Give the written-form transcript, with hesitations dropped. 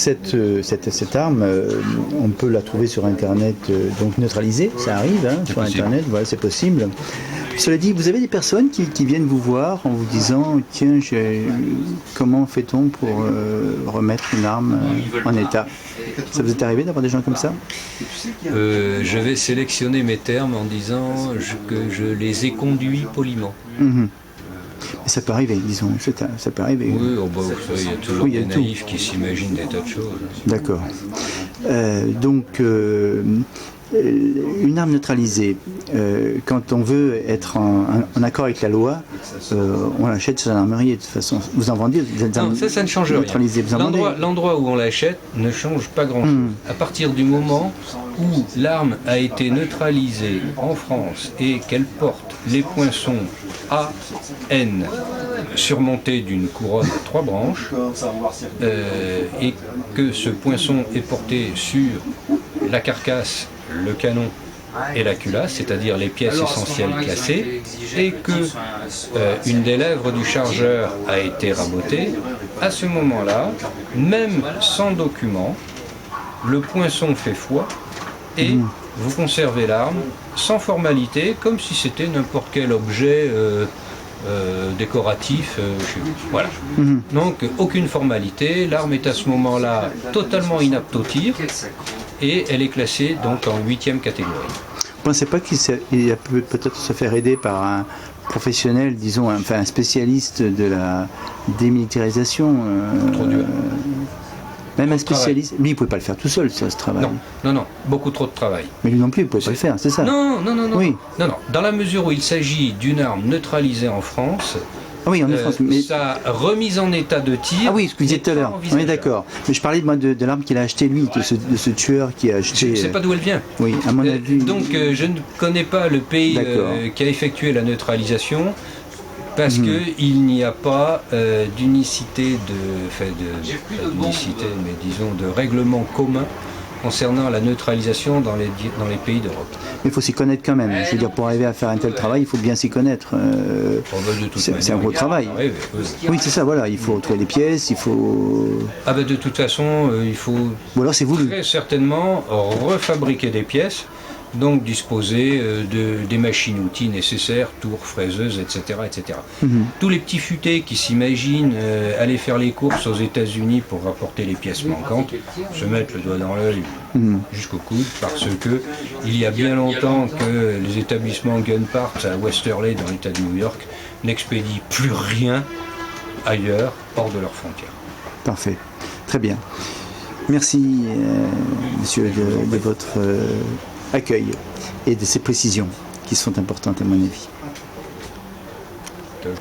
cette arme, on peut la trouver sur Internet, donc neutralisée, ça arrive, sur Internet, voilà, c'est possible. Cela dit, vous avez des personnes qui viennent vous voir en vous disant « Tiens, comment fait-on pour remettre une arme en état ?» Ça vous est arrivé d'avoir des gens comme ça? Je vais sélectionner mes termes en disant que je les ai conduits poliment. Mais ça peut arriver, disons, ça peut arriver. Oui, il y a toujours des naïfs qui s'imaginent des tas de choses. D'accord. Donc, une arme neutralisée, quand on veut être en accord avec la loi, on l'achète sur la armerie de toute façon. Vous en vendez des armes ça ne change rien. L'endroit où on l'achète ne change pas grand-chose. À partir du moment où l'arme a été neutralisée en France et qu'elle porte les poinçons A, N, surmontés d'une couronne à 3 branches, et que ce poinçon est porté sur la carcasse, le canon et la culasse, c'est-à-dire les pièces essentielles classées, et que une des lèvres du chargeur a été rabotée, à ce moment-là, même sans document, le poinçon fait foi et vous conservez l'arme sans formalité, comme si c'était n'importe quel objet décoratif chez vous. Voilà. Donc aucune formalité, l'arme est à ce moment-là totalement inapte au tir et elle est classée donc en 8e catégorie. Vous ne pensez pas qu'il peut peut-être se faire aider par un professionnel, disons, un spécialiste de la démilitarisation Trop dur. Même un spécialiste, lui il ne pouvait pas le faire tout seul, ça, ce travail. Non, beaucoup trop de travail. Mais lui non plus, il ne pouvait pas le faire, c'est ça? Non. Oui. Non. Dans la mesure où il s'agit d'une arme neutralisée en France, oui, en France, mais sa remise en état de tir. Ah oui, ce que vous disiez tout à l'heure. On est d'accord. Mais je parlais de l'arme qu'il a acheté lui, de ce tueur qui a acheté. Je ne sais pas d'où elle vient. Oui, à mon avis. Donc je ne connais pas le pays qui a effectué la neutralisation. Parce qu'il n'y a pas d'unicité, mais disons de règlement commun concernant la neutralisation dans les pays d'Europe. Mais il faut s'y connaître quand même. Je veux dire, pour arriver à faire un tel travail, il faut bien s'y connaître. C'est un gros travail. Oui, c'est ça, voilà. Il faut trouver les pièces, il faut... de toute façon, il faut très certainement refabriquer des pièces. Donc disposer des machines-outils nécessaires, tours, fraiseuses, etc. etc. Tous les petits futés qui s'imaginent aller faire les courses aux États-Unis pour rapporter les pièces manquantes, se mettent le doigt dans l'œil jusqu'au coude, parce que il y a bien longtemps que les établissements Gunparts à Westerly dans l'État de New York n'expédient plus rien ailleurs, hors de leurs frontières. Parfait, très bien. Merci, monsieur, de votre... accueil et de ces précisions qui sont importantes à mon avis.